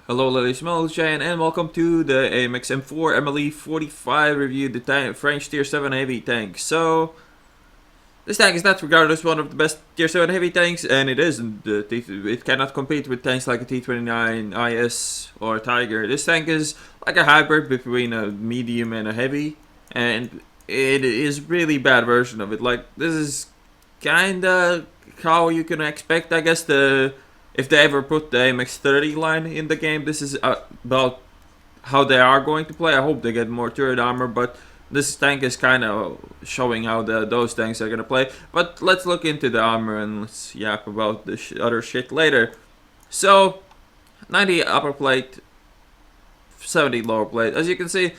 Hello ladies and gentlemen, and welcome to the AMX M4 MLE 45 review, the French Tier 7 heavy tank. So, this tank is not regarded as one of the best Tier 7 heavy tanks, and it isn't. It cannot compete with tanks like a T-29 IS or Tiger. This tank is like a hybrid between a medium and a heavy, and it is really bad version of it. Like, this is kinda how you can expect, I guess, if they ever put the AMX 30 line in the game. This is about how they are going to play. I hope they get more turret armor, but this tank is kind of showing how those tanks are going to play. But let's look into the armor and let's yap about the other shit later. So, 90 upper plate, 70 lower plate. As you can see,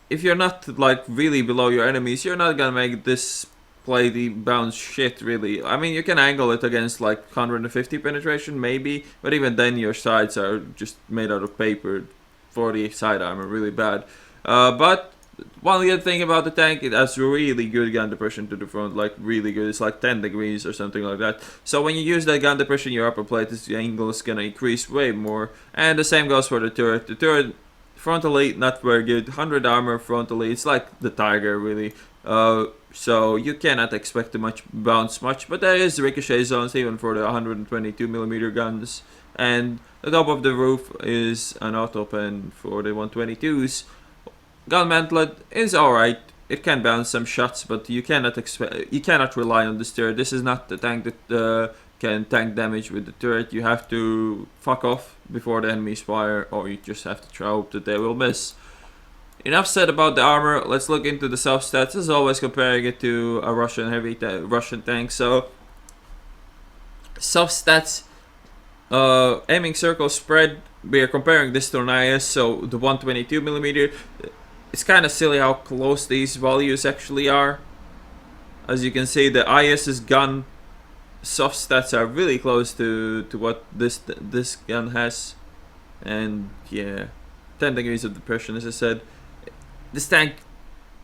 if you're not like really below your enemies, you're not going to make this play the bounce shit really. I mean, you can angle it against like 150 penetration maybe, but even then your sides are just made out of paper. 40 side armor, really bad. But one good thing about the tank, it has really good gun depression to the front, like really good. It's like 10 degrees or something like that. So when you use that gun depression, your upper plate, the angle is gonna increase way more. And the same goes for the turret. The turret frontally, not very good. 100 armor frontally, it's like the Tiger really. So you cannot expect to bounce much, but there is ricochet zones even for the 122mm guns. And the top of the roof is an auto pen for the 122s. Gun mantlet is alright. It can bounce some shots, but you cannot rely on this turret. This is not the tank that can tank damage with the turret. You have to fuck off before the enemies fire, or you just have to hope that they will miss. Enough said about the armor. Let's look into the soft stats. As always, comparing it to a Russian tank. So, soft stats, aiming circle spread. We are comparing this to an IS. So the 122mm. It's kind of silly how close these values actually are. As you can see, the IS's gun soft stats are really close to what this gun has, and yeah, 10 degrees of depression, as I said. This tank,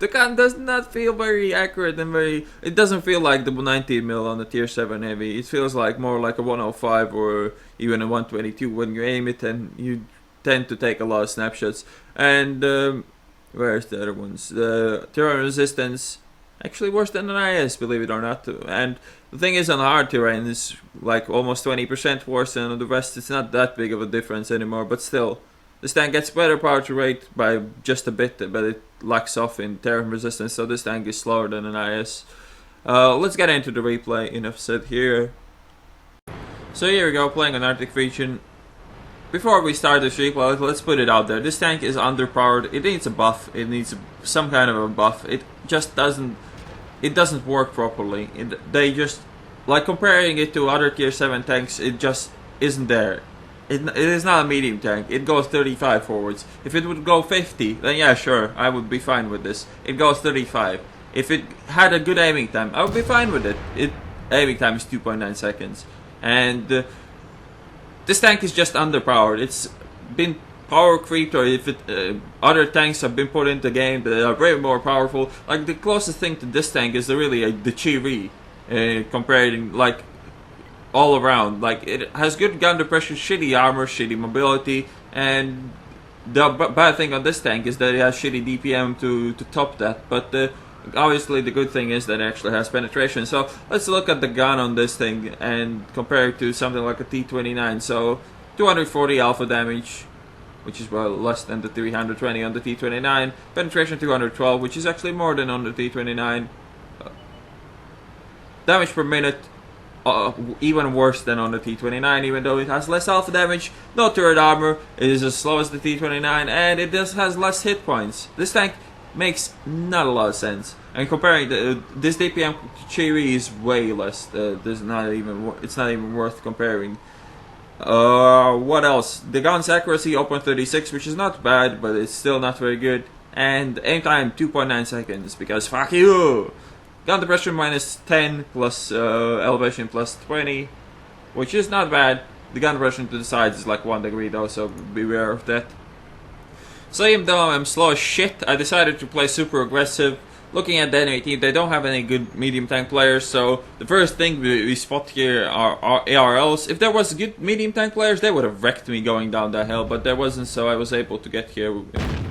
the gun does not feel very accurate and it doesn't feel like the 90mm on the tier 7 heavy. It feels like more like a 105 or even a 122 when you aim it, and you tend to take a lot of snapshots. And where's the other ones? The terrain resistance, actually worse than an IS, believe it or not. And the thing is, on hard terrain, is like almost 20% worse than on the rest. It's not that big of a difference anymore, but still. This tank gets better power to rate by just a bit, but it lacks off in terrain resistance, so this tank is slower than an IS. Let's get into the replay. Enough said here. So here we go, playing on Arctic region. Before we start this replay, let's put it out there. This tank is underpowered. It needs a buff. It needs some kind of a buff. It just doesn't. It doesn't work properly. They just, like, comparing it to other tier 7 tanks, it just isn't there. It is not a medium tank. It goes 35 forwards. If it would go 50, then yeah, sure, I would be fine with this. It goes 35. If it had a good aiming time, I would be fine with it. Aiming time is 2.9 seconds. And this tank is just underpowered. It's been power creeped, or if other tanks have been put into the game that are way more powerful. Like, the closest thing to this tank is really the Chiri, comparing, like, all around. Like, it has good gun depression, shitty armor, shitty mobility, and the bad thing on this tank is that it has shitty DPM to top that. But obviously the good thing is that it actually has penetration. So let's look at the gun on this thing and compare it to something like a T-29. So 240 alpha damage, which is well less than the 320 on the T-29. Penetration 212, which is actually more than on the T-29. Damage per minute, even worse than on the T-29, even though it has less alpha damage. No turret armor, it is as slow as the T-29, and it just has less hit points. This tank makes not a lot of sense. And comparing this DPM to Chiri is way less. It's not even worth comparing. What else? The gun's accuracy 0.36, which is not bad, but it's still not very good. And aim time 2.9 seconds, because fuck you! Gun depression minus 10 plus elevation plus 20, which is not bad. The gun depression to the sides is like 1 degree though, so beware of that. So even though I'm slow as shit, I decided to play super aggressive. looking at the enemy team, they don't have any good medium tank players, so the first thing we spot here are ARLs. If there was good medium tank players, they would have wrecked me going down that hill, but there wasn't, so I was able to get here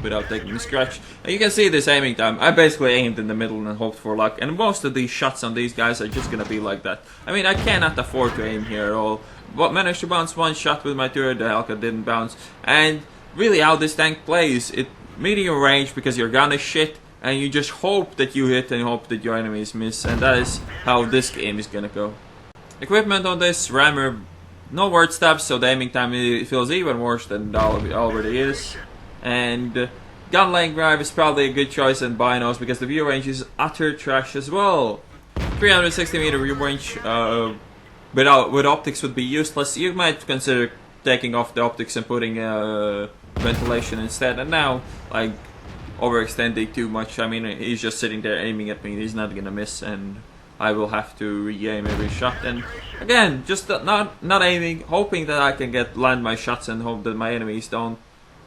without taking a scratch. And you can see this aiming time. I basically aimed in the middle and hoped for luck, and most of these shots on these guys are just gonna be like that. I mean, I cannot afford to aim here at all. But managed to bounce one shot with my turret, the Helka didn't bounce. And really how this tank plays, it medium range because your gun is shit, and you just hope that you hit and hope that your enemies miss, and that is how this game is gonna go. Equipment on this rammer, no word stabs, so the aiming time feels even worse than it already is. And gun length drive is probably a good choice in binos because the view range is utter trash as well. 360 meter view range with optics would be useless. You might consider taking off the optics and putting ventilation instead. And now, like, overextending too much. I mean, he's just sitting there aiming at me. He's not gonna miss, and I will have to re-aim every shot. And again, just not aiming, hoping that I can land my shots and hope that my enemies don't.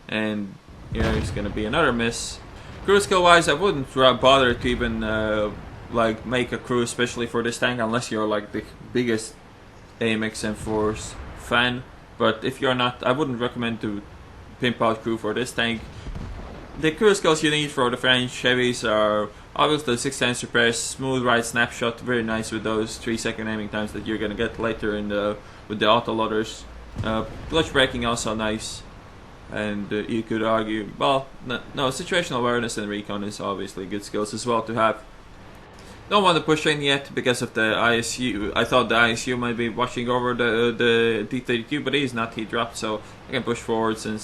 And here it's gonna be another miss. Crew skill wise, I wouldn't bother to even like make a crew, especially for this tank, unless you're like the biggest AMX M4's fan. But if you're not, I wouldn't recommend to pimp out crew for this tank. The crew skills you need for the French heavies are obviously 6 times suppress, smooth right snapshot, very nice with those 3-second aiming times that you're gonna get later in with the auto loaders. Clutch braking also nice, and you could argue, well, no, situational awareness and recon is obviously good skills as well to have. Don't want to push in yet because of the ISU. I thought the ISU might be watching over the T-32, but he's not. He dropped, so I can push forwards and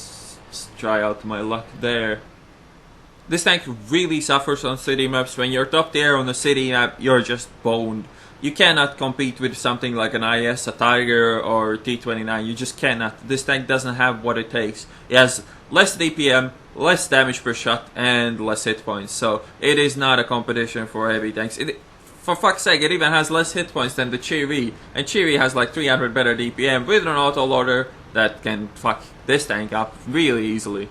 try out my luck there. This tank really suffers on city maps. When you're top tier on a city map, you're just boned. You cannot compete with something like an IS, a Tiger, or T-29. You just cannot. This tank doesn't have what it takes. It has less DPM, less damage per shot, and less hit points. So it is not a competition for heavy tanks. For fuck's sake, it even has less hit points than the Cheery. And Cheery has like 300 better DPM with an auto loader that can fuck this tank up really easily.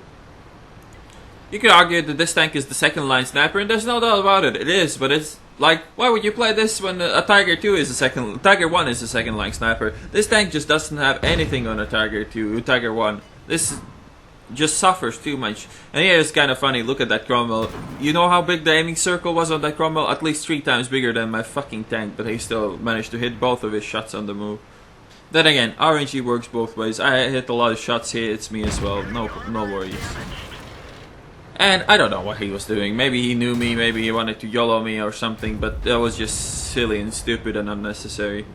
You could argue that this tank is the second line sniper, and there's no doubt about it. It is, but it's like, why would you play this when a Tiger 2 is Tiger 1 is a second line sniper? This tank just doesn't have anything on a Tiger 2, Tiger 1. This just suffers too much. And here it's kind of funny, look at that Cromwell. You know how big the aiming circle was on that Cromwell? At least 3 times bigger than my fucking tank, but he still managed to hit both of his shots on the move. Then again, RNG works both ways. I hit a lot of shots here, it's me as well, no worries. And I don't know what he was doing. Maybe he knew me, maybe he wanted to YOLO me or something, but that was just silly and stupid and unnecessary.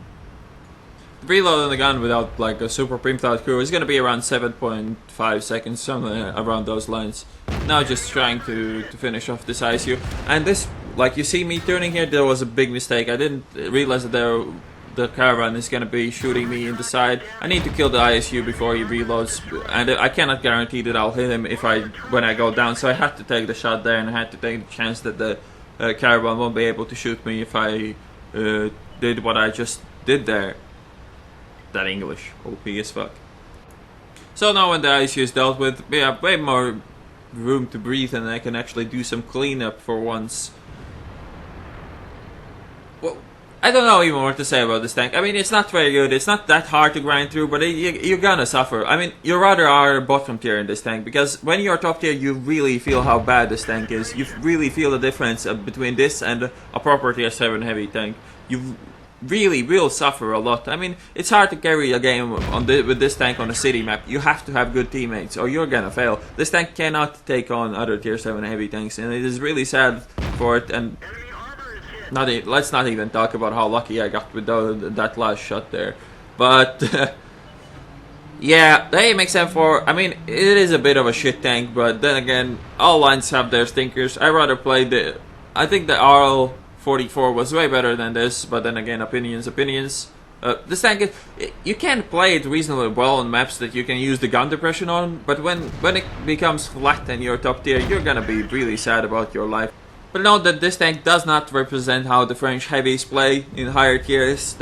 The reload on the gun without like a super pimped out crew is gonna be around 7.5 seconds, somewhere around those lines. Now just trying to finish off this ISU. And this, like you see me turning here, there was a big mistake. I didn't realize that the caravan is gonna be shooting me in the side. I need to kill the ISU before he reloads, and I cannot guarantee that I'll hit him when I go down. So I had to take the shot there, and I had to take the chance that the caravan won't be able to shoot me if I did what I just did there. That English, OP as fuck. So now when the ISU is dealt with, we have way more room to breathe, and I can actually do some cleanup for once. Well, I don't know even what to say about this tank. I mean, it's not very good. It's not that hard to grind through, but you're gonna suffer. I mean, you rather are bottom tier in this tank, because when you're top tier, you really feel how bad this tank is. You really feel the difference between this and a proper tier 7 heavy tank. You really will suffer a lot. I mean, it's hard to carry a game with this tank on a city map. You have to have good teammates or you're gonna fail. This tank cannot take on other tier 7 heavy tanks, and it is really sad for it. And let's not even talk about how lucky I got with that last shot there. But yeah, the AMX M4, I mean, it is a bit of a shit tank, but then again, all lines have their stinkers. I rather play I think the RL44 was way better than this, but then again, opinions. This tank, you can play it reasonably well on maps that you can use the gun depression on, but when it becomes flat and you're top tier, you're gonna be really sad about your life. But note that this tank does not represent how the French heavies play in higher tiers.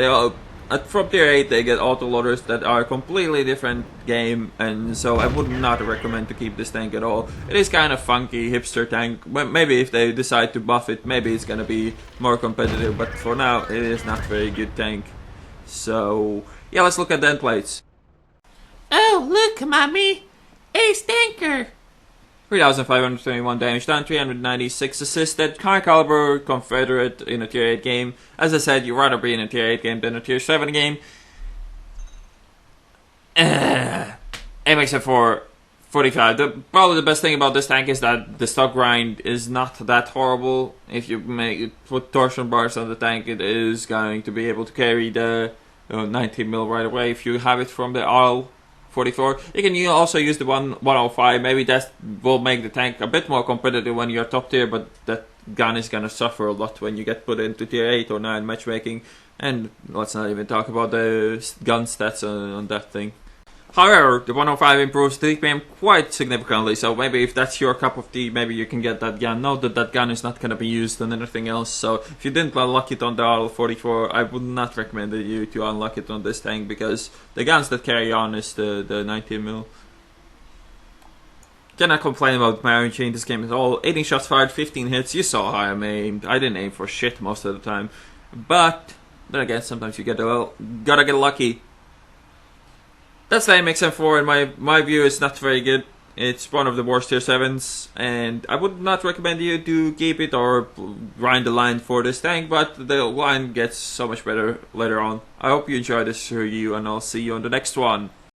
from tier 8 they get autoloaders that are a completely different game, and so I would not recommend to keep this tank at all. It is kind of funky, hipster tank. Maybe if they decide to buff it, maybe it's gonna be more competitive, but for now it is not very good tank. So yeah, let's look at the end plates. Oh, look, mommy! A stinker! 3,521 damage done, 396 assisted, high caliber Confederate in a tier 8 game. As I said, you'd rather be in a tier 8 game than a tier 7 game. AMX M4 45. Probably the best thing about this tank is that the stock grind is not that horrible. If you put torsion bars on the tank, it is going to be able to carry the 90mm right away if you have it from the RL 44. You can also use the 105. Maybe that will make the tank a bit more competitive when you're top tier, but that gun is gonna suffer a lot when you get put into tier 8 or 9 matchmaking. And let's not even talk about the gun stats on that thing. However, the 105 improves the TPM quite significantly, so maybe if that's your cup of tea, maybe you can get that gun. Note that that gun is not going to be used on anything else, so if you didn't unlock it on the RL44, I would not recommend you to unlock it on this tank, because the guns that carry on is the 90mm. Cannot complain about my RNG in this game at all. 18 shots fired, 15 hits. You saw how I aimed. I didn't aim for shit most of the time, but then again, sometimes you gotta get lucky. That's the AMX M4, in my view, it's not very good. It's one of the worst tier 7s, and I would not recommend you to keep it or grind the line for this tank, but the line gets so much better later on. I hope you enjoyed this review, and I'll see you on the next one.